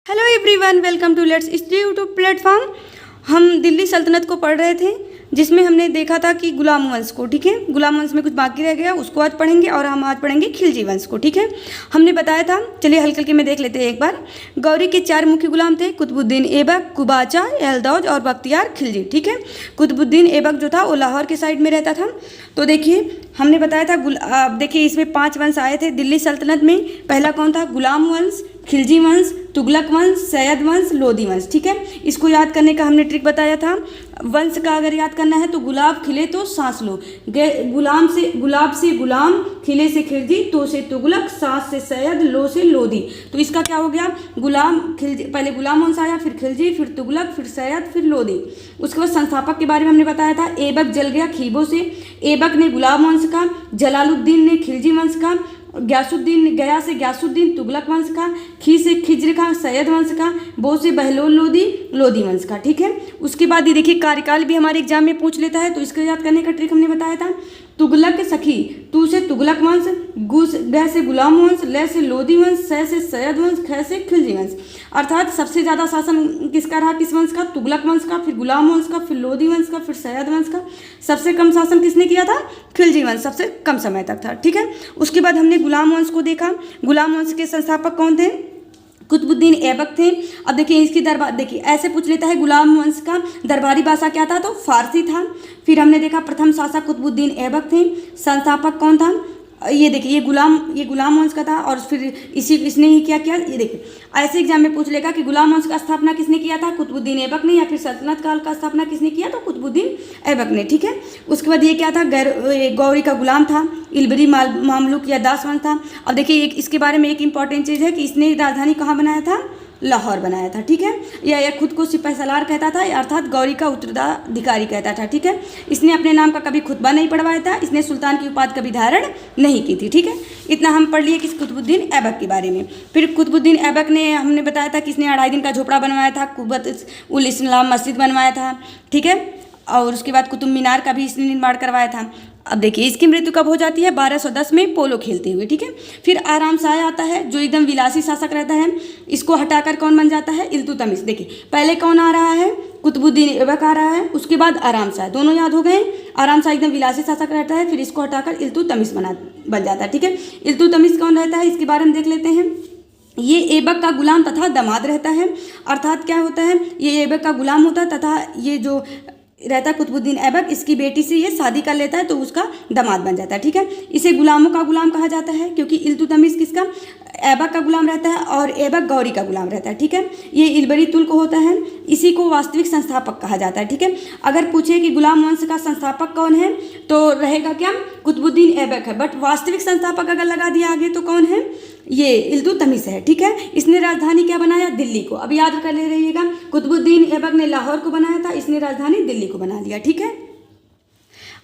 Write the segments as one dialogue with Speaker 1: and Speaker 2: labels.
Speaker 1: Hello everyone, welcome to let's study YouTube platform. हम दिल्ली सल्तनत को पढ़ रहे थे, जिसमें हमने देखा था कि गुलाम वंश को, ठीक है, गुलाम वंश में कुछ बाकी रह गया, उसको आज पढ़ेंगे। और हम आज पढ़ेंगे खिलजी वंश को, ठीक है। हमने बताया था, चलिए हल्के हल्के में देख लेते हैं एक बार। गौरी के 4 मुख्य गुलाम थे, कुतुबुद्दीन ऐबक, कुबाचा, यलदौज और बख्तियार खिलजी, ठीक है। कुतुबुद्दीन ऐबक जो था वो लाहौर के साइड में रहता था। तो देखिए हमने बताया था, देखिए इसमें 5 वंश आए थे दिल्ली सल्तनत में। पहला कौन था? गुलाम वंश, खिलजी वंश, तुगलक वंश, सैयद वंश, लोदी वंश, ठीक है। इसको याद करने का हमने ट्रिक बताया था। वंश का अगर याद करना है तो गुलाब खिले तो सांस लो, गुलाब से गुलाम, खिले से खिलजी, तो से तुगलक, सांस से सैयद, लो से लोदी। तो इसका क्या हो गया? गुलाम खिलजी, पहले गुलाम वंश आया, फिर खिलजी, फिर तुगलक, फिर सैयद, फिर लोदी। उसके बाद संस्थापक के बारे में हमने बताया था। ऐबक जल गया खीबों से। ऐबक ने गुलाम वंश का, जलालुद्दीन ने खिलजी वंश का, ग्यासुद्दीन गया से ग्यासुद्दीन तुगलक वंश का, खी से खिज्र का सैयद वंश का, बो से बहलोल लोदी, लोदी वंश का, ठीक है। उसके बाद ये देखिए कार्यकाल भी हमारे एग्जाम में पूछ लेता है, तो इसको याद करने का ट्रिक हमने बताया था। तुगलक सखी, तू से तुगलक वंश, ग से गुलाम वंश, ल से लोदी वंश, स से सैयद वंश, ख से खिलजी वंश। अर्थात सबसे ज़्यादा शासन किसका रहा? किस वंश का? तुगलक वंश का, फिर गुलाम वंश का, फिर लोदी वंश का, फिर सैयद वंश का। सबसे कम शासन किसने किया था? खिलजी वंश सबसे कम समय तक था, ठीक है। उसके बाद हमने गुलाम वंश को देखा। गुलाम वंश के संस्थापक कौन थे? कुतुबुद्दीन ऐबक थे। अब देखिए इसकी दरबार, देखिए ऐसे पूछ लेता है गुलाम वंश का दरबारी भाषा क्या था? तो फारसी था। फिर हमने देखा प्रथम शासक कुतुबुद्दीन ऐबक थे। संस्थापक कौन था? ये देखिए ये गुलाम वंश का था। और फिर इसने ही क्या किया, ये देखिए ऐसे एग्जाम में पूछ लेगा कि गुलाम वंश का स्थापना किसने किया था? कुतुबुद्दीन ऐबक ने। या फिर सल्तनत काल का स्थापना किसने किया? तो कुतुबुद्दीन ऐबक ने, ठीक है। उसके बाद ये क्या था? गौरी का गुलाम था। इलबरी मामलुक या दास वंश था। अब देखिए इसके बारे में एक इंपॉर्टेंट चीज़ है कि इसने राजधानी कहाँ बनाया था? लाहौर बनाया था, ठीक है। यह खुद को सिपह सलार कहता था, अर्थात गौरी का उत्तराधिकारी कहता था, ठीक है। इसने अपने नाम का कभी खुतबा नहीं पढ़वाया था। इसने सुल्तान की उपाधि कभी धारण नहीं की थी, ठीक है। इतना हम पढ़ लिए किस कुतुबुद्दीन ऐबक के बारे में। फिर कुतुबुद्दीन ऐबक ने, हमने बताया था कि इसने 2.5 दिन का झोपड़ा बनवाया था, कुब्बत उल इस्लाम मस्जिद बनवाया था, ठीक है। और उसके बाद कुतुब मीनार का भी इसने निर्माण करवाया था। अब देखिए इसकी मृत्यु कब हो जाती है? 1210 में पोलो खेलते हुए, ठीक है। फिर आराम शाह आता है, जो एकदम विलासी शासक रहता है। इसको हटाकर कौन बन जाता है? इल्तुतमिश। देखिए पहले कौन आ रहा है? कुतुबुद्दीन ऐबक आ रहा है, उसके बाद आराम शाह, दोनों याद हो गए। आराम शाह एकदम विलासी शासक रहता है, फिर इसको हटाकर इल्तुतमिश बन जाता है, ठीक है। इल्तुतमिश कौन रहता है? इसके बारे में देख लेते हैं। ये ऐबक का गुलाम तथा दामाद रहता है। अर्थात क्या होता है? ये ऐबक का गुलाम होता है तथा ये जो रहता है कुतुबुद्दीन ऐबक, इसकी बेटी से ये शादी कर लेता है तो उसका दामाद बन जाता है, ठीक है। इसे गुलामों का गुलाम कहा जाता है, क्योंकि इल्तुतमिश किसका? ऐबक का गुलाम रहता है और ऐबक गौरी का गुलाम रहता है, ठीक है। ये इलबरी तुल्क होता है, इसी को वास्तविक संस्थापक कहा जाता है, ठीक है। अगर पूछे कि गुलाम वंश का संस्थापक कौन है, तो रहेगा क्या? कुतुबुद्दीन ऐबक है। बट वास्तविक संस्थापक अगर लगा दिया आगे तो कौन है? ये इल्तुतमिश है, ठीक है। इसने राजधानी क्या बनाया? दिल्ली को। अब याद कर ले रहिएगा, कुतुबुद्दीन ऐबक ने लाहौर को बनाया था, इसने राजधानी दिल्ली को बना लिया, ठीक है।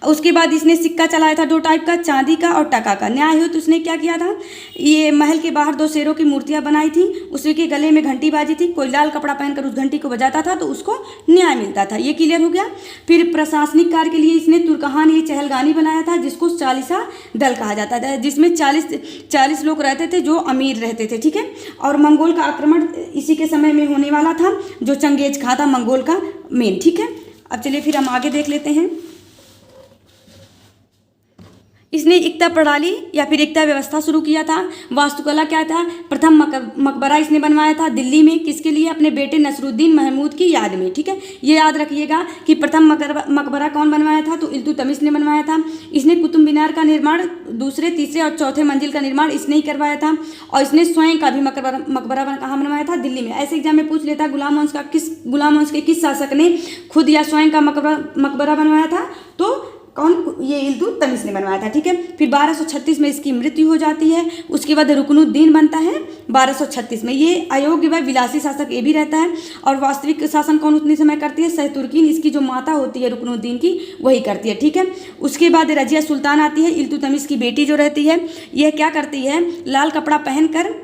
Speaker 1: उसके बाद इसने सिक्का चलाया था 2 टाइप का, चांदी का और टका का। न्याय हो तो उसने क्या किया था? ये महल के बाहर 2 शेरों की मूर्तियां बनाई थी, उसके गले में घंटी बाजी थी, कोई लाल कपड़ा पहनकर उस घंटी को बजाता था तो उसको न्याय मिलता था। ये क्लियर हो गया। फिर प्रशासनिक कार्य के लिए इसने तुर्कहान ये चहलगानी बनाया था, जिसको 40 दल कहा जाता था, जिसमें 40 लोग रहते थे जो अमीर रहते थे, ठीक है। और मंगोल का आक्रमण इसी के समय में होने वाला था, जो चंगेज खां था मंगोल का मेन, ठीक है। अब चलिए फिर हम आगे देख लेते हैं। इसने एकता प्रणाली या फिर एकता व्यवस्था शुरू किया था। वास्तुकला क्या था? प्रथम मकबरा इसने बनवाया था दिल्ली में, किसके लिए? अपने बेटे नसरुद्दीन महमूद की याद में, ठीक है। ये याद रखिएगा कि प्रथम मकबरा कौन बनवाया था? तो इल्तुतमिश ने बनवाया था। इसने कुतुब मीनार का निर्माण 2, 3 और 4 मंजिल का निर्माण इसने ही करवाया था। और इसने स्वयं का भी मकबरा कहाँ बनवाया था? दिल्ली में। ऐसे एग्जाम में पूछ लेता गुलाम वंश के किस शासक ने खुद या स्वयं का मकबरा बनवाया था? तो कौन? ये इल्तुतमिश ने बनवाया था, ठीक है। फिर 1236 में इसकी मृत्यु हो जाती है। उसके बाद रुकनुद्दीन बनता है 1236 में। ये अयोग्य व विलासी शासक ये भी रहता है। और वास्तविक शासन कौन उतने समय करती है? सहतुर्कीन, इसकी जो माता होती है रुकनुद्दीन की, वही करती है, ठीक है। उसके बाद रजिया सुल्तान आती है, इल्तुतमिश की बेटी जो रहती है। यह क्या करती है? लाल कपड़ा पहनकर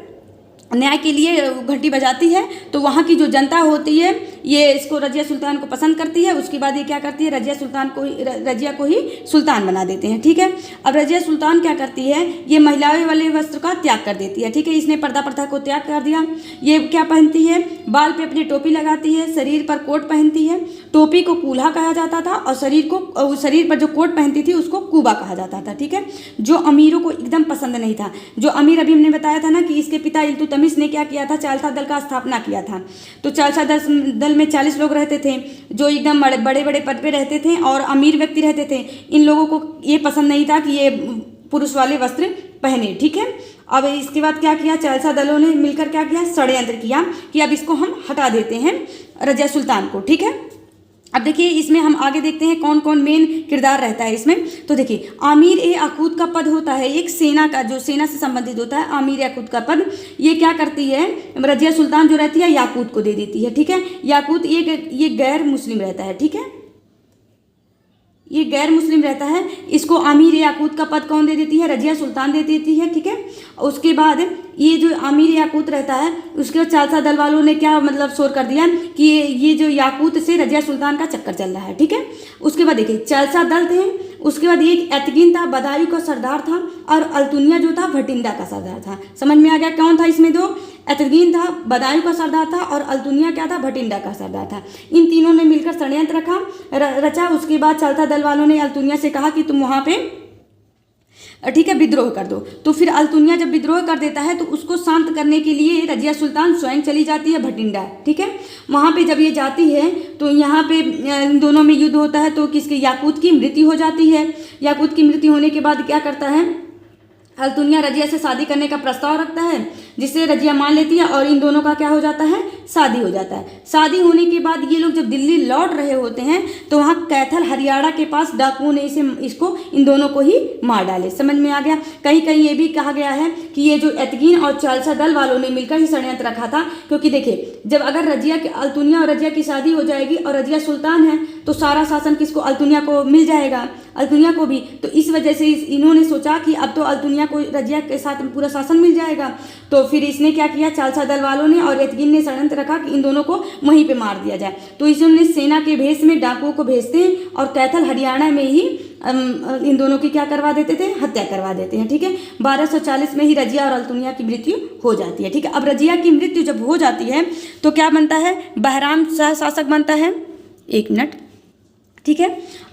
Speaker 1: न्याय के लिए घंटी बजाती है, तो वहाँ की जो जनता होती है ये इसको रजिया सुल्तान को पसंद करती है। उसके बाद ये क्या करती है, रजिया को ही सुल्तान बना देते हैं। ठीक है, अब रजिया सुल्तान क्या करती है, ये महिलाओं वाले वस्त्र का त्याग कर देती है। ठीक है, इसने पर्दा प्रथा को त्याग कर दिया। ये क्या पहनती है, बाल पे अपनी टोपी लगाती है, शरीर पर कोट पहनती है। टोपी को कूल्हा कहा जाता था और शरीर पर जो कोट पहनती थी उसको कूबा कहा जाता था। ठीक है, जो अमीरों को एकदम पसंद नहीं था। जो अमीर, अभी हमने बताया था ना कि इसके पिता इल्तुतमिश ने क्या किया था, चालसा दल का स्थापना किया था। तो चालसा दल में 40 लोग रहते थे जो एकदम बड़े बड़े पद पे रहते थे और अमीर व्यक्ति रहते थे। इन लोगों को ये पसंद नहीं था कि ये पुरुष वाले वस्त्र पहने। ठीक है, अब इसके बाद क्या किया, चालसा दलों ने मिलकर क्या किया, षड्यंत्र किया कि अब इसको हम हटा देते हैं रजिया सुल्तान को। ठीक है, अब देखिए इसमें हम आगे देखते हैं कौन कौन मेन किरदार रहता है इसमें। तो देखिए आमीर ए याकूत का पद होता है एक सेना का, जो सेना से संबंधित होता है। आमीर याकूत का पद ये क्या करती है, रजिया सुल्तान जो रहती है याकूत को दे देती है। ठीक है, याकूत ये गैर मुस्लिम रहता है। ठीक है, ये गैर मुस्लिम रहता है। इसको आमीर याकूत का पद कौन दे देती है, रजिया सुल्तान दे देती है। ठीक है, उसके बाद ये जो आमीर याकूत रहता है उसके बाद चालसा दल वालों ने क्या मतलब शोर कर दिया कि ये जो याकूत से रजिया सुल्तान का चक्कर चल रहा है। ठीक है, उसके बाद देखिए चालसा दल थे, उसके बाद एक एतगिन था बदायूं का सरदार था और अल्तुनिया जो था भटिंडा का सरदार था। समझ में आ गया कौन था इसमें, दो एतगिन था बदायूं का सरदार था और अल्तुनिया क्या था, भटिंडा का सरदार था। इन तीनों ने मिलकर षड्यंत्र रचा। उसके बाद चालसा दल वालों ने अल्तुनिया से कहा कि तुम वहाँ पे ठीक है विद्रोह कर दो। तो फिर अल्तुनिया जब विद्रोह कर देता है तो उसको शांत करने के लिए रजिया सुल्तान स्वयं चली जाती है भटिंडा। ठीक है, वहाँ पे जब ये जाती है तो यहाँ पे इन दोनों में युद्ध होता है। तो किसके, याकूत की मृत्यु हो जाती है। याकूत की मृत्यु होने के बाद क्या करता है, अल्तुनिया रजिया से शादी करने का प्रस्ताव रखता है जिससे रजिया मान लेती है और इन दोनों का क्या हो जाता है, शादी हो जाता है। शादी होने के बाद ये लोग जब दिल्ली लौट रहे होते हैं तो वहाँ कैथल हरियाणा के पास डाकुओं ने इसको इन दोनों को ही मार डाले। समझ में आ गया। कहीं कहीं ये भी कहा गया है कि ये जो एतगिन और चालसा दल वालों ने मिलकर ही षड्यंत्र रखा था, क्योंकि देखिए जब अगर अल्तुनिया और रजिया की शादी हो जाएगी और रजिया सुल्तान है तो सारा शासन किसको, अल्तुनिया को मिल जाएगा, अल्तुनिया को भी। तो इस वजह से इन्होंने सोचा कि अब तो अल्तुनिया को रजिया के साथ पूरा शासन मिल जाएगा। तो फिर इसने क्या किया, चालसा दल वालों ने और एतगिन ने षड्यंत्र रखा कि इन दोनों को वहीं पे मार दिया जाए। तो इसने सेना के भेष में डाकुओं को भेजते हैं और कैथल हरियाणा में ही इन दोनों की क्या करवा देते थे, हत्या करवा देते हैं। ठीक है, 1240 में ही रजिया और अल्तुनिया की मृत्यु हो जाती है। ठीक है, अब रजिया की मृत्यु जब हो जाती है तो क्या बनता है, बहराम शाह शासक बनता है। एक मिनट, ठीक है,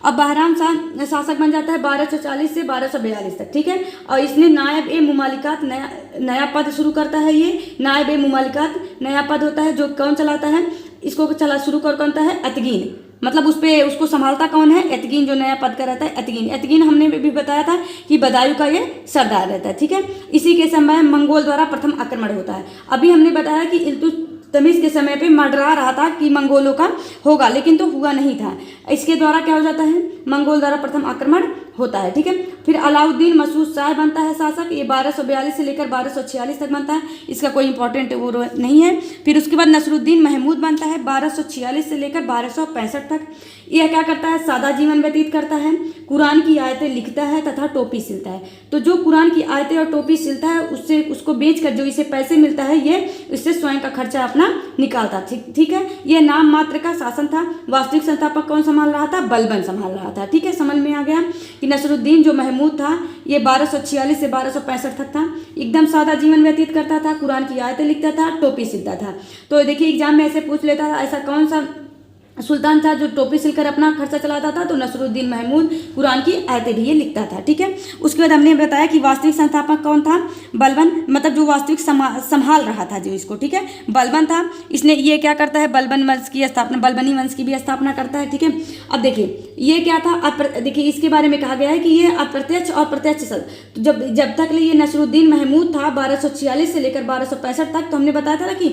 Speaker 1: अब बहराम शाह शासक बन जाता है 1240 से 1242 तक। ठीक है, और इसने नायब ए मुमालिकात नया पद शुरू करता है। ये नायब ए मुमालिकात नया पद होता है जो कौन चलाता है, इसको शुरू करता है एतगिन। मतलब उसको संभालता कौन है, एतगिन, जो नया पद का रहता है एतगिन। एतगिन हमने भी बताया था कि बदायूं का ये सरदार रहता है। ठीक है, इसी के समय मंगोल द्वारा प्रथम आक्रमण होता है। अभी हमने बताया कि इल्तुतमिश के समय पे मंडरा रहा था कि मंगोलों का होगा, लेकिन तो हुआ नहीं था। इसके द्वारा क्या हो जाता है, मंगोल द्वारा प्रथम आक्रमण होता है। ठीक है, फिर अलाउद्दीन मसूद शाह बनता है शासक। ये 1242 से लेकर 1246 तक बनता है, इसका कोई इंपॉर्टेंट वो नहीं है। फिर उसके बाद नसरुद्दीन महमूद बनता है 1246 से लेकर 1265 तक। यह क्या करता है, सादा जीवन व्यतीत करता है, कुरान की आयतें लिखता है तथा टोपी सिलता है। तो जो कुरान की आयतें और टोपी सिलता है उससे उसको बेचकर जो इसे पैसे मिलता है ये इससे स्वयं का खर्चा अपना निकालता। ठीक है, यह नाम मात्र का शासन था। वास्तविक संस्थापक कौन संभाल रहा था, बलबन संभाल रहा था। ठीक है, समझ में आ गया कि नसरुद्दीन जो महमूद था ये 1246 से 1265 तक था। एकदम सादा जीवन व्यतीत करता था, कुरान की आयतें लिखता था, टोपी सिलता था। तो देखिए एग्जाम में ऐसे पूछ लेता था, ऐसा कौन सा सुल्तान था जो टोपी सिलकर अपना खर्चा चलाता था, तो नसरुद्दीन महमूद कुरान की आयतें भी ये लिखता था। ठीक है, उसके बाद हमने बताया कि वास्तविक संस्थापक कौन था, बलबन, मतलब जो वास्तविक संभाल रहा था जो इसको। ठीक है, बलबन था। इसने ये क्या करता है, बलबन वंश की स्थापना, बलबनी वंश की भी स्थापना करता है। ठीक है, अब देखिए ये क्या था, देखिए इसके बारे में कहा गया है कि ये अप्रत्यक्ष और प्रत्यक्ष तो जब तक ये नसरुद्दीन महमूद था 1246 से लेकर 1265 तक, तो हमने बताया था कि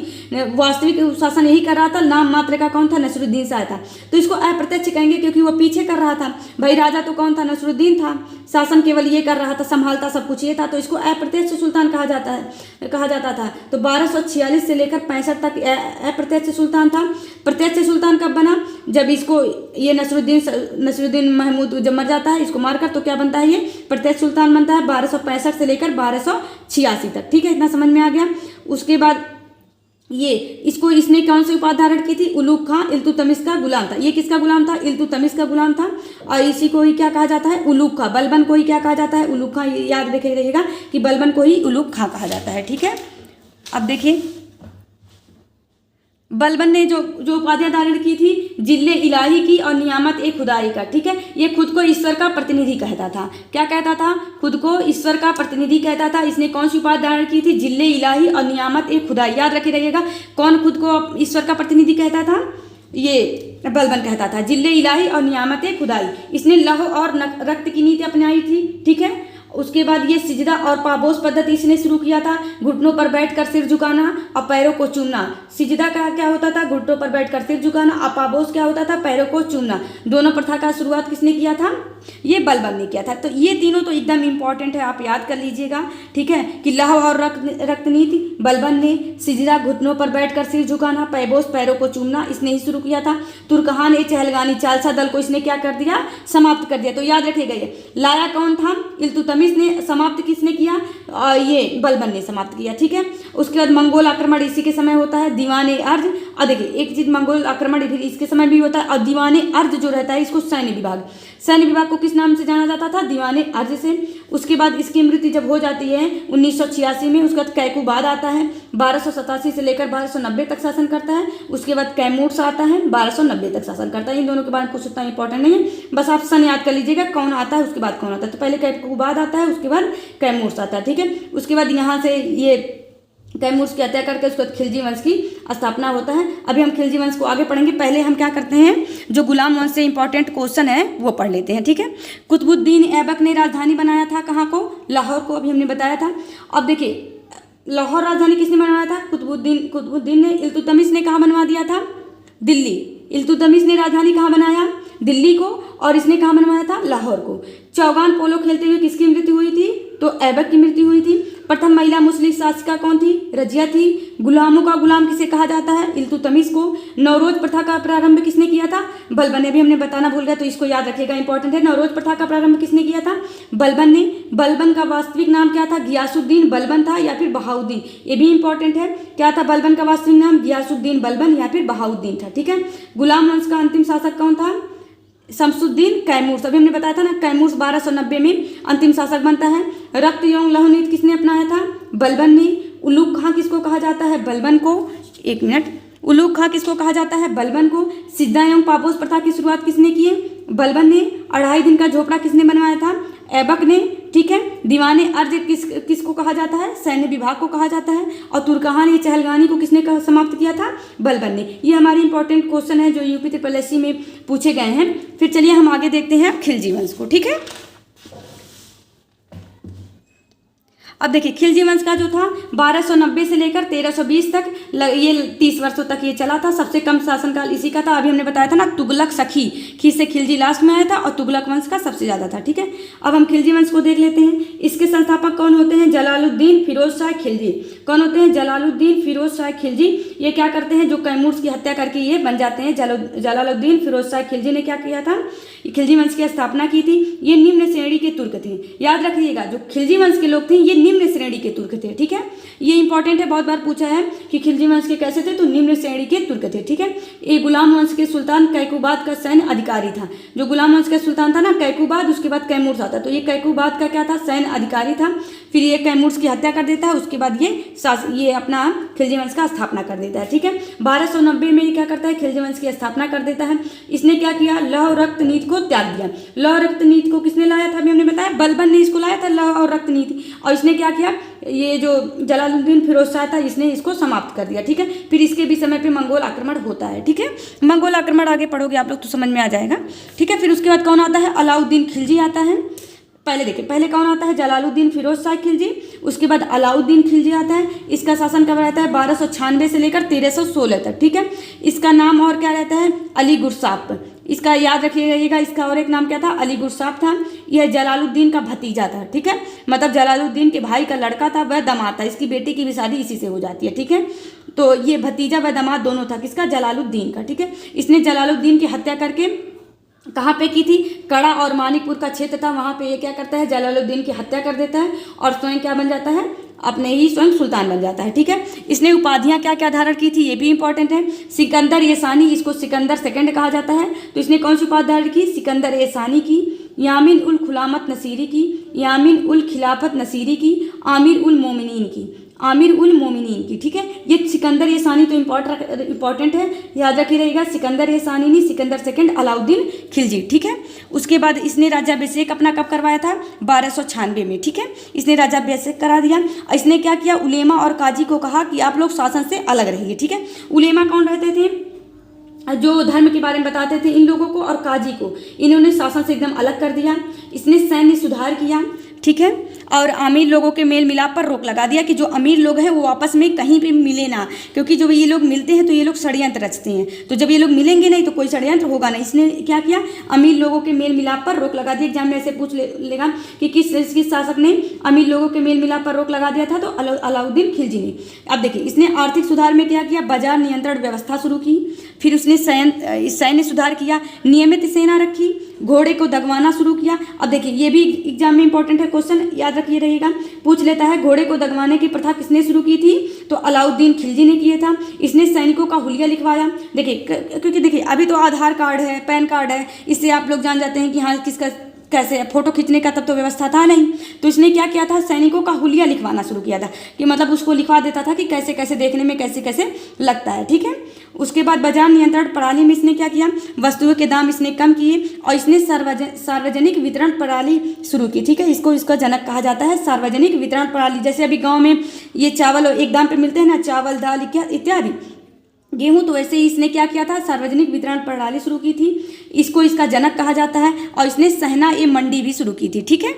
Speaker 1: वास्तविक शासन यही कर रहा था, नाम मात्र का कौन था, नसरुद्दीन शाह था। तो इसको अप्रत्यक्ष कहेंगे क्योंकि वो पीछे कर रहा था। भाई राजा तो कौन था, नसरुद्दीन था, शासन केवल ये कर रहा था, संभालता सब कुछ ये था, तो इसको अप्रत्यक्ष सुल्तान कहा जाता था। तो 1246 से लेकर 65 तक अप्रत्यक्ष सुल्तान था। प्रत्यक्ष सुल्तान कब बना, जब इसको ये नसरुद्दीन महमूद जब मर जाता है इसको मारकर, तो क्या बनता है, ये प्रत्यक्ष सुल्तान बनता है 1265 से लेकर 1286 तक। ठीक है, इतना समझ में आ गया। उसके बाद ये इसको इसने कौन सी उपाधि धारण की थी, उलूग खां इल्तुतमिश का गुलाम था। ये किसका गुलाम था, इल्तुतमिश का गुलाम था। और इसी को ही क्या कहा जाता है, उलूग खां। बलबन को ही क्या कहा जाता है, उलूग खां। याद रखिएगा कि बलबन को ही उलूग खां कहा जाता है। ठीक है, अब देखिए बलबन ने जो उपाधियां धारण की थी, जिल्ले इलाही की और नियामत ए खुदाई का। ठीक है, ये खुद को ईश्वर का प्रतिनिधि कहता था। क्या कहता था, खुद को ईश्वर का प्रतिनिधि कहता था। इसने कौन सी उपाधि धारण की थी, जिल्ले इलाही और नियामत ए खुदाई। याद रखे रहिएगा, कौन खुद को ईश्वर का प्रतिनिधि कहता था, ये बलबन कहता था, जिल्ले इलाही और नियामत ए खुदाई। इसने लौह और रक्त की नीति अपनाई थी। ठीक है, उसके बाद ये सिजदा और पाबोस पद्धति इसने शुरू किया था, घुटनों पर बैठकर सिर झुकाना और पैरों को चूमना। सिजदा का क्या होता था, घुटनों पर बैठकर सिर झुकाना, और पाबोस क्या होता था, पैरों को चूमना। दोनों प्रथा का शुरुआत किसने किया था, ये बलबन ने किया था। तो ये तीनों तो एकदम इंपॉर्टेंट है, आप याद कर लीजिएगा। ठीक है, कि लौह और रक्त नीति बलबन ने, सिजदा घुटनों पर बैठकर सिर झुकाना, पैबोस पैरों को चूमना इसने ही शुरू किया था। तुर्कहान ए चहलगानी चालसा दल को इसने क्या कर दिया, समाप्त कर दिया। तो याद रखिएगा, ये लाया कौन था, इल्तुतमिश ने समाप्त किसने किया, ये बलबन ने समाप्त किया। ठीक है, उसके बाद मंगोल आक्रमण इसी के समय होता है, दीवाने अर्ज। और देखिए एक चीज, मंगोल आक्रमण फिर इसके समय भी होता है, और दीवाने अर्ज जो रहता है इसको सैन्य विभाग, सैन्य विभाग को किस नाम से जाना जाता था, दीवाने अर्ज से। उसके बाद इसकी मृत्यु जब हो जाती है 1986 में, उसके बाद कैकुबाद आता है 1287 से लेकर 1290 तक शासन करता है। उसके बाद कैमूर्स आता है 1290 तक शासन करता है। इन दोनों के बारे में कुछ उतना इंपॉर्टेंट नहीं है, बस आप सन याद कर लीजिएगा कौन आता है उसके बाद कौन आता है। तो पहले कैकुबाद आता है, उसके बाद कैमूर्स आता है। ठीक है, उसके बाद यहाँ से ये कैमूर्स की हत्या करके उसके बाद खिलजी वंश की स्थापना होता है। अभी हम खिलजी वंश को आगे पढ़ेंगे, पहले हम क्या करते हैं, जो गुलाम वंश से इंपॉर्टेंट क्वेश्चन है वो पढ़ लेते हैं। ठीक है, कुतुबुद्दीन ऐबक ने राजधानी बनाया था कहाँ को, लाहौर को, अभी हमने बताया था। अब देखिए लाहौर राजधानी किसने बनवाया था, कुतुबुद्दीन ने। इल्तुतमिश ने कहाँ बनवा दिया था, दिल्ली। इल्तुतमिश ने राजधानी कहाँ बनाया, दिल्ली को, और इसने कहाँ बनवाया था, लाहौर को। चौगान पोलो खेलते हुए किसकी मृत्यु हुई थी, तो ऐबक की मृत्यु हुई थी। प्रथम महिला मुस्लिम शासिका कौन थी, रजिया थी। गुलामों का गुलाम किसे कहा जाता है, इल्तुतमिश को। नवरोज प्रथा का प्रारंभ किसने किया था, बलबन ने। भी हमने बताना भूल गया तो इसको याद रखिएगा, इंपॉर्टेंट है। नवरोज प्रथा का प्रारंभ किसने किया था, बलबन ने। बलबन का वास्तविक नाम क्या था, गियासुद्दीन बलबन था या फिर बहाउद्दीन, ये भी इंपॉर्टेंट है। क्या था बलबन का वास्तविक नाम, गियासुद्दीन बलबन या फिर बहाउद्दीन था। ठीक है, गुलाम वंश का अंतिम शासक कौन था, शमसुद्दीन कैमूर्स। अभी हमने बताया था ना, कैमूर्स 1290 में अंतिम शासक बनता है। रक्त एवं लौह नीति किसने अपनाया था, बलबन ने। उलूग खां किसको कहा जाता है, बलबन को। एक मिनट, उलूग खां किसको कहा जाता है, बलबन को। सिद्धा एवं पापोस प्रथा की शुरुआत किसने की है, बलबन ने। 2.5 दिन का झोपड़ा किसने बनवाया था, ऐबक ने। ठीक है, दीवाने अर्ज किसको कहा जाता है, सैन्य विभाग को कहा जाता है। और तुर्कहान ये चहलगानी को किसने समाप्त किया था, बलबन ने। ये हमारी इंपॉर्टेंट क्वेश्चन है जो यूपी ट्रिपल एससी में पूछे गए हैं। फिर चलिए हम आगे देखते हैं खिलजी वंश को। ठीक है, अब देखिए खिलजी वंश का जो था 1290 से लेकर 1320 तक, ये 30 वर्षों तक ये चला था। सबसे कम शासनकाल इसी का था। अभी हमने बताया था ना, तुगलक सखी खी से खिलजी लास्ट में आया था, और तुगलक वंश का सबसे ज़्यादा था। ठीक है, अब हम खिलजी वंश को देख लेते हैं। इसके संस्थापक कौन होते हैं, जलालुद्दीन फिरोज शाह खिलजी। कौन होते हैं, जलालुद्दीन फिरोज शाह खिलजी। ये क्या करते हैं, जो कैमूर्स की हत्या करके ये बन जाते हैं। जलालुद्दीन फिरोज शाह खिलजी ने क्या किया था, खिलजी वंश की स्थापना की थी। ये निम्न श्रेणी के तुर्क थे। याद रखिएगा, जो खिलजी वंश के लोग थे ये निम्न श्रेणी के तुर्क थे। ठीक है, ये इंपॉर्टेंट है, बहुत बार पूछा है कि खिलजी वंश के कैसे थे, तो निम्न श्रेणी के तुर्क थे। ठीक है, ये गुलाम वंश के सुल्तान कैकुबाद का सैन्य अधिकारी था। जो गुलाम वंश का सुल्तान था ना कैकुबाद, उसके बाद कैमूर्स आता, तो ये कैकुबाद का क्या था, सैन्य अधिकारी था। फिर ये कैमूर्स की हत्या कर देता है, उसके बाद ये अपना खिलजी वंश का स्थापना कर देता है। ठीक है, 1290 में ये क्या करता है, खिलजी वंश की स्थापना कर देता है। इसने क्या किया, लौह रक्त नीति को त्याग दिया। लौह रक्त नीति को किसने लाया था, अभी हमने बताया बलबन ने इसको लाया था, लौह और रक्त नीति। और इसने क्या किया, ये जो जलालुद्दीन फिरोज शाह था इसने इसको समाप्त कर दिया। ठीक है, फिर इसके भी समय पे मंगोल आक्रमण होता है। ठीक है, मंगोल आक्रमण आगे पढ़ोगे आप लोग तो समझ में आ जाएगा। ठीक है, फिर उसके बाद कौन आता है, अलाउद्दीन खिलजी आता है। पहले देखिए, पहले कौन आता है, जलालुद्दीन फिरोज शाह खिलजी। उसके बाद अलाउद्दीन खिलजी आता है। इसका शासन कब रहता है, 1296 से लेकर 1316 तक। ठीक है, इसका नाम और क्या रहता है, अली गुरसाप। इसका याद रखिएगा, इसका और एक नाम क्या था, अली गुरसाप था। यह जलालुद्दीन का भतीजा था। ठीक है, मतलब जलालुद्दीन के भाई का लड़का था, वह दामाद था। इसकी बेटी की भी शादी इसी से हो जाती है। ठीक है, तो ये भतीजा व दामाद दोनों था, किसका? जलालुद्दीन का, ठीक है। इसने जलालुद्दीन की हत्या करके कहाँ पे की थी? कड़ा और मानिकपुर का क्षेत्र था, वहाँ पे ये क्या करता है? जलालुद्दीन की हत्या कर देता है और स्वयं क्या बन जाता है? अपने ही स्वयं सुल्तान बन जाता है, ठीक है। इसने उपाधियां क्या क्या धारण की थी, ये भी इंपॉर्टेंट है। सिकंदर ए सानी, इसको सिकंदर सेकंड कहा जाता है, तो इसने कौन सी उपाधि धारण की? सिकंदर ए सानी की, यामिन उल खुलामत नसीरी की, यामिन उल खिलाफत नसीरी की, आमिर उल मोमिनीन की, आमिर उल मोमिनीन की, ठीक है। ये सिकंदर ए सानी तो इंपॉर्टेंट है, याद रखिए रहेगा। सिकंदर ए सानी नहीं, सिकंदर सेकंड अलाउद्दीन खिलजी, ठीक है। उसके बाद इसने राज्याभिषेक अपना कब करवाया था? 1296 में, ठीक है। इसने राज्याभिषेक करा दिया। इसने क्या किया? उलेमा और काजी को कहा कि आप लोग शासन से अलग रहिए, ठीक है। उलेमा कौन रहते थे? जो धर्म के बारे में बताते थे इन लोगों को, और काजी को इन्होंने शासन से एकदम अलग कर दिया। इसने सैन्य सुधार किया, ठीक है। और अमीर लोगों के मेल मिलाप पर रोक लगा दिया कि जो अमीर लोग हैं वो आपस में कहीं भी मिले ना, क्योंकि जब ये लोग मिलते हैं तो ये लोग षड्यंत्र रचते हैं, तो जब ये लोग मिलेंगे नहीं तो कोई षड्यंत्र होगा नहीं। इसने क्या किया? अमीर लोगों के मेल मिलाप पर रोक लगा दिया। एग्जाम में ऐसे पूछ लेगा कि किस शासक ने अमीर लोगों के मेल मिलाप पर रोक लगा दिया था? तो अलाउद्दीन खिलजी ने। अब देखिए, इसने आर्थिक सुधार में क्या किया? बाजार नियंत्रण व्यवस्था शुरू की। फिर उसने सैन्य सुधार किया, नियमित सेना रखी, घोड़े को दगवाना शुरू किया। अब देखिए, ये भी एग्जाम में इंपॉर्टेंट है, क्वेश्चन याद रखिए रहेगा, पूछ लेता है घोड़े को दगवाने की प्रथा किसने शुरू की थी? तो अलाउद्दीन खिलजी ने किया था। इसने सैनिकों का हुलिया लिखवाया। देखिए, क्योंकि देखिए अभी तो आधार कार्ड है, पैन कार्ड है, इससे आप लोग जान जाते हैं कि हाँ किसका कैसे फोटो खींचने का तब तो व्यवस्था था नहीं, तो इसने क्या किया था? सैनिकों का हुलिया लिखवाना शुरू किया था, कि मतलब उसको लिखवा देता था कि कैसे कैसे देखने में कैसे कैसे लगता है, ठीक है। उसके बाद बाजार नियंत्रण प्रणाली में इसने क्या किया? वस्तुओं के दाम इसने कम किए, और इसने सार्वजनिक वितरण प्रणाली शुरू की, ठीक है। इसका जनक कहा जाता है, सार्वजनिक वितरण प्रणाली। जैसे अभी गाँव में ये चावल एक दाम पे मिलते हैं ना, चावल दाल इत्यादि, गेहूं, तो ऐसे ही इसने क्या किया था? सार्वजनिक वितरण प्रणाली शुरू की थी। इसका जनक कहा जाता है, और इसने सहना ए मंडी भी शुरू की थी, ठीक है।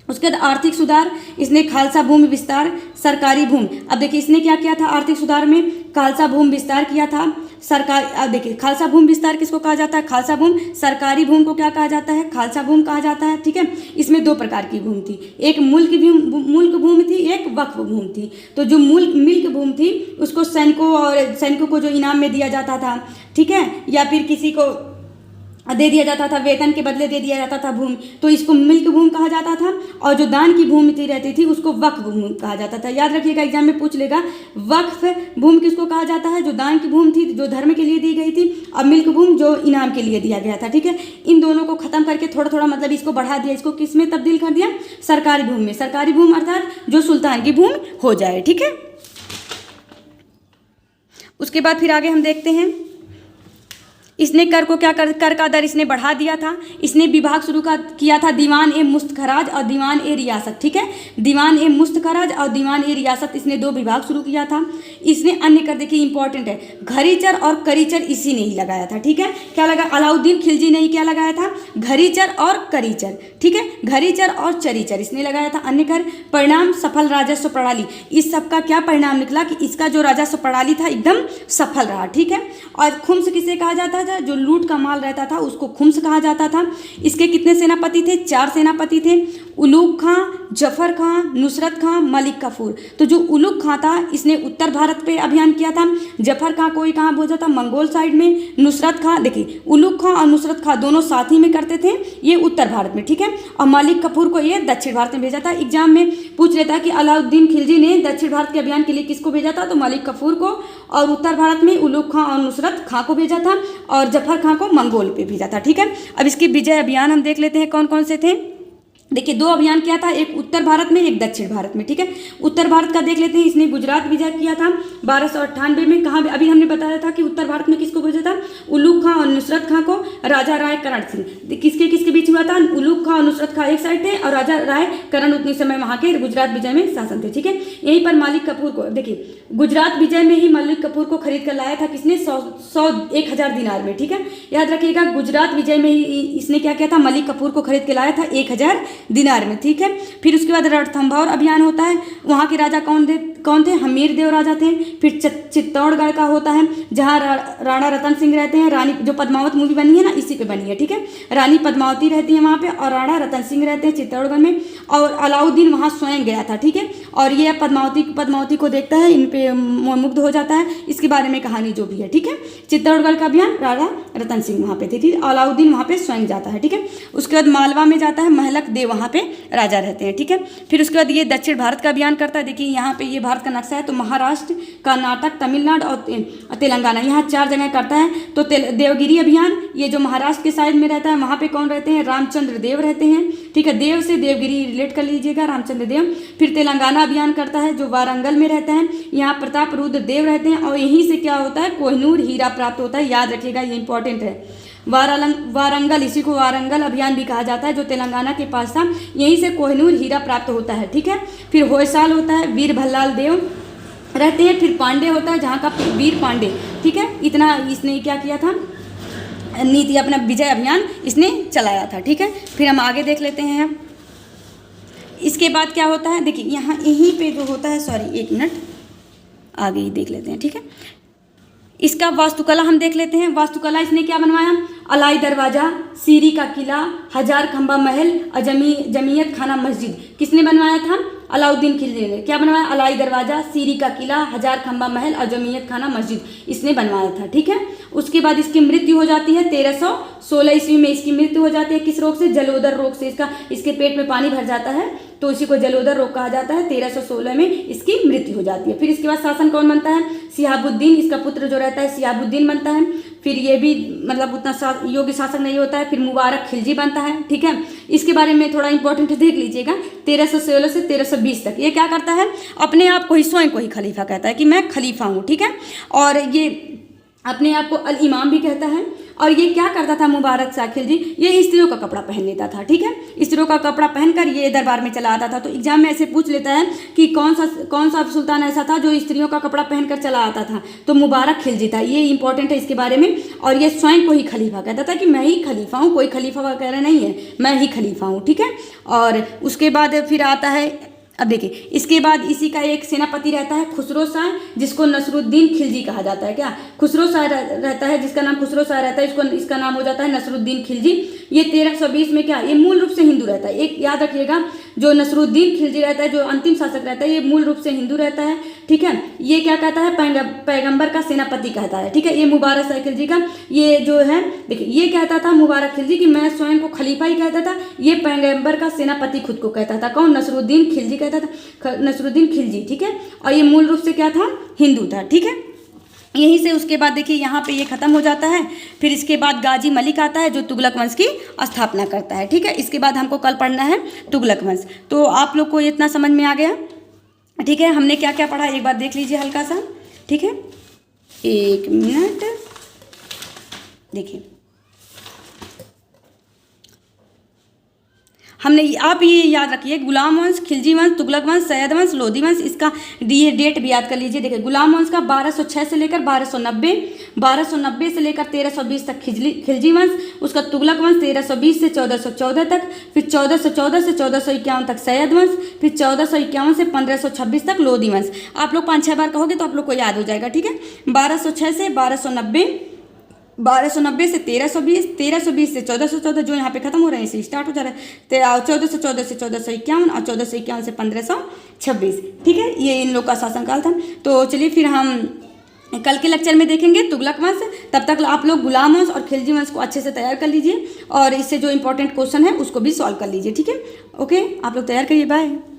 Speaker 1: उसके बाद आर्थिक सुधार, इसने खालसा भूमि विस्तार, सरकारी भूमि। अब देखिए, इसने क्या किया था आर्थिक सुधार में? खालसा भूमि विस्तार किया था। सरकार, अब देखिए खालसा भूमि विस्तार किसको कहा जाता है? खालसा भूमि। सरकारी भूमि को क्या कहा जाता है? खालसा भूमि कहा जाता है, ठीक है। इसमें दो प्रकार की भूमि थी, एक मुल्क भूमि थी, एक वक्फ भूमि थी। तो जो मिल्क भूमि थी उसको सैनिकों को जो इनाम में दिया जाता था, ठीक है, या फिर किसी को दे दिया जाता था, वेतन के बदले दे दिया जाता था भूमि, तो इसको मिल्क भूमि कहा जाता था। और जो दान की भूमि थी रहती थी उसको वक्फ भूमि कहा जाता था। याद रखिएगा, एग्जाम में पूछ लेगा, वक्फ भूमि किसको कहा जाता है? जो दान की भूमि थी, जो धर्म के लिए दी गई थी, और मिल्क भूमि जो इनाम के लिए दिया गया था, ठीक है। इन दोनों को खत्म करके थोड़ा थोड़ा मतलब इसको बढ़ा दिया, इसको किस में तब्दील कर दिया? सरकारी भूमि में। सरकारी भूमि अर्थात जो सुल्तान की भूमि हो जाए, ठीक है। उसके बाद फिर आगे हम देखते हैं, इसने कर को क्या कर का दर इसने बढ़ा दिया था। इसने विभाग शुरू किया था, दीवान ए मुस्तखराज और दीवान ए रियासत, ठीक है। दीवान ए मुस्तखराज और दीवान ए रियासत, इसने दो विभाग शुरू किया था। इसने अन्य कर, देखिए इंपॉर्टेंट है, घरीचर और करीचर इसी ने ही लगाया था, ठीक है। क्या लगा? अलाउद्दीन खिलजी ने ही क्या लगाया था? घरीचर और करीचर, ठीक है। घरीचर और चरीचर इसने लगाया था। अन्य कर, परिणाम सफल राजस्व प्रणाली। इस सब का क्या परिणाम निकला? कि इसका जो राजस्व प्रणाली था एकदम सफल रहा, ठीक है। और खुम्स किसे कहा जाता था? जो लूट का माल रहता था उसको खुम्स कहा जाता था। इसके कितने सेनापति थे? 4 सेनापति थे, उलूग खां, जफर खां, नुसरत खां, मलिक कफूर। तो जो उलूग खां था इसने उत्तर भारत पे अभियान किया था, जफर खां कोई कहाँ भेजा था? मंगोल साइड में। नुसरत खां, देखिए उलूग खां और नुसरत खां दोनों साथ ही में करते थे, ये उत्तर भारत में, ठीक है। और मलिक कफूर को ये दक्षिण भारत में भेजा था। एग्जाम में पूछ लेता है कि अलाउद्दीन खिलजी ने दक्षिण भारत के अभियान के लिए किसको भेजा था? तो मलिक कफूर को। और उत्तर भारत में उलूग खां और नुसरत खां को भेजा था, और जफर खां को मंगोल पे भेजा था, ठीक है। अब इसकी विजय अभियान हम देख लेते हैं कौन कौन से थे। देखिए 2 अभियान किया था, एक उत्तर भारत में, एक दक्षिण भारत में, ठीक है। उत्तर भारत का देख लेते हैं, इसने गुजरात विजय किया था 1298 में। कहाँ? अभी हमने बताया था कि उत्तर भारत में किसको भेजा था? उलूग खां और नुसरत खां को। राजा राय करण सिंह, किसके बीच हुआ था? उलूग खां और नुसरत खां एक साइड थे, और राजा राय करण उतने समय वहाँ के गुजरात विजय में शासन थे, ठीक है। यहीं पर मलिक कफूर को, देखिए गुजरात विजय में ही मलिक कफूर को खरीद कर लाया था किसने? 1,000 दिनार में, ठीक है। याद रखिएगा, गुजरात विजय में ही इसने क्या किया था? मलिक कफूर को खरीद के लाया था 1000 दिनार में, ठीक है। फिर उसके बाद रणथंभौर अभियान होता है, वहाँ के राजा कौन थे? हमीर देव राजा थे। फिर चित्तौड़गढ़ का होता है, जहाँ राणा रतन सिंह रहते हैं। रानी, जो पद्मावत मूवी बनी है ना, इसी पे बनी है, ठीक है। रानी पद्मावती रहती है वहाँ पे, और राणा रतन सिंह रहते हैं चित्तौड़गढ़ में। और अलाउद्दीन वहाँ स्वयं गया था, ठीक है। और ये पद्मावती को देखता है, इन पे मुग्ध हो जाता है, इसके बारे में कहानी जो भी है, ठीक है। चित्तौड़गढ़ का अभियान, राजा रतन सिंह वहाँ पे थे, ठीक। अलाउद्दीन वहाँ पे स्वयं जाता है, ठीक है। उसके बाद मालवा में जाता है, महलक देव वहाँ पे राजा रहते हैं, ठीक है। फिर उसके बाद ये दक्षिण भारत का अभियान करता है। देखिए यहाँ पे ये भारत का नक्शा है, तो महाराष्ट्र, कर्नाटक, तमिलनाडु और तेलंगाना, यहाँ 4 जगह करता है। तो देवगिरी अभियान, ये जो महाराष्ट्र के साइड में रहता है, वहाँ पे कौन रहते हैं, रामचंद्र देव रहते हैं, ठीक है। देव से देवगिरी रिलेट कर लीजिएगा, रामचंद्र देव। फिर तेलंगाना अभियान करता है, जो वारंगल में रहता है, यहाँ प्रताप रुद्र देव रहते हैं, और यहीं से क्या होता है, कोहिनूर हीरा प्राप्त होता है, याद रखिएगा, ये इंपॉर्टेंट है। वारंगल, इसी को वारंगल अभियान भी कहा जाता है, जो तेलंगाना के पास था, यहीं से कोहिनूर हीरा प्राप्त होता है, ठीक है। फिर होयसाल होता है, वीर भल्लाल देव रहते हैं। फिर पांडे होता है, जहाँ का वीर पांडे, ठीक है। इतना इसने क्या किया था, नीति अपना विजय अभियान इसने चलाया था, ठीक है। फिर हम आगे देख लेते हैं। इसके बाद क्या होता है, देखिए यहाँ यहीं पे जो होता है, सॉरी 1 मिनट, आगे ही देख लेते हैं, ठीक है। इसका वास्तुकला हम देख लेते हैं। वास्तुकला इसने क्या बनवाया, अलाई दरवाजा, सीरी का किला, 1000 खंबा महल, जमीयत खाना मस्जिद, किसने बनवाया था, अलाउद्दीन खिलजी ने। क्या बनवाया, अलाई दरवाजा, सीरी का किला, 1000 खंबा महल और जमीयत खाना मस्जिद, इसने बनवाया था, ठीक है। उसके बाद इसकी मृत्यु हो जाती है 1316 ईस्वी में, इसकी मृत्यु हो जाती है किस रोग से, जलोदर रोग से। इसके पेट में पानी भर जाता है, तो इसी को जलोदर रोग कहा जाता है। 1316 में इसकी मृत्यु हो जाती है। फिर इसके बाद शासन कौन बनता है, सिहाबुद्दीन, इसका पुत्र जो रहता है सिहाबुद्दीन बनता है। फिर ये भी मतलब उतना योग्य शासक नहीं होता है। फिर मुबारक खिलजी बनता है, ठीक है। इसके बारे में थोड़ा इंपॉर्टेंट देख लीजिएगा। 1316 से 1320 तक ये क्या करता है, अपने आप को ही, स्वयं को ही खलीफा कहता है कि मैं खलीफा हूँ, ठीक है। और ये अपने आप को अल इमाम भी कहता है। और ये क्या करता था मुबारक शाह खिलजी, ये स्त्रियों का कपड़ा पहन लेता था, ठीक है। स्त्रियों का कपड़ा पहनकर ये दरबार में चला आता था। तो एग्जाम में ऐसे पूछ लेता है कि कौन सा सुल्तान ऐसा था जो स्त्रियों का कपड़ा पहनकर चला आता था, तो मुबारक खिलजी था। ये इंपॉर्टेंट है इसके बारे में। और ये स्वयं को ही खलीफा कहता था कि मैं ही खलीफा हूँ, कोई खलीफा वगैरह नहीं है, मैं ही खलीफा हूँ, ठीक है। और उसके बाद फिर आता है, अब देखिए इसके बाद इसी का एक सेनापति रहता है खुसरो शाह, जिसको नसरुद्दीन खिलजी कहा जाता है। क्या, खुसरो शाह रहता है, जिसका नाम खुसरो शाह रहता है, इसका नाम हो जाता है नसरुद्दीन खिलजी। ये 1320 में क्या, ये मूल रूप से हिंदू रहता है। एक याद रखिएगा, जो नसरुद्दीन खिलजी रहता है, जो अंतिम शासक रहता है, ये मूल रूप से हिंदू रहता है, ठीक है। ये क्या कहता है, पैगंबर का सेनापति कहता है, ठीक है। ये मुबारक शाह खिलजी का ये जो है, देखिए ये कहता था मुबारक खिलजी कि मैं स्वयं को खलीफा ही कहता था। ये पैगंबर का सेनापति खुद को कहता था, कौन, नसरुद्दीन खिलजी कहता था, नसरुद्दीन खिलजी, ठीक है। और ये मूल रूप से क्या था, हिंदू था, ठीक है। यहीं से उसके बाद देखिए यहाँ पे ये खत्म हो जाता है। फिर इसके बाद गाजी मलिक आता है, जो तुगलक वंश की स्थापना करता है, ठीक है। इसके बाद हमको कल पढ़ना है तुगलक वंश। तो आप लोग को इतना समझ में आ गया, ठीक है। हमने क्या क्या पढ़ा एक बार देख लीजिए हल्का सा, ठीक है। 1 मिनट, देखिए हमने, आप ये याद रखिए, गुलाम वंश, खिलजी वंश, तुगलक वंश, सैयद वंश, लोधी वंश, इसका ये डेट भी याद कर लीजिए। देखिए गुलाम वंश का 1206 से लेकर 1290, 1290 से लेकर 1320 तक खिलजी वंश, उसका तुगलक वंश 1320 से 1414 तक, फिर 1414 से 1451 तक सैयद वंश, फिर 1451 से 1526 तक लोधी वंश। आप लोग 5-6 बार कहोगे तो आप लोग को याद हो जाएगा, ठीक है। 1206 से 1290, 1290 से 1320, 1320 से 1414, जो यहाँ पे खत्म हो रहे हैं इसे स्टार्ट हो जा रहा है, 1414 से 1451 और 1451 से 1526, ठीक है। ये इन लोग का शासनकाल था। तो चलिए फिर हम कल के लेक्चर में देखेंगे तुगलक वंश। तब तक आप लोग गुलाम वंश और खिलजी वंश को अच्छे से तैयार कर लीजिए, और इससे जो इंपॉर्टेंट क्वेश्चन है उसको भी सॉल्व कर लीजिए, ठीक है। ओके, आप लोग तैयार करिए, बाय।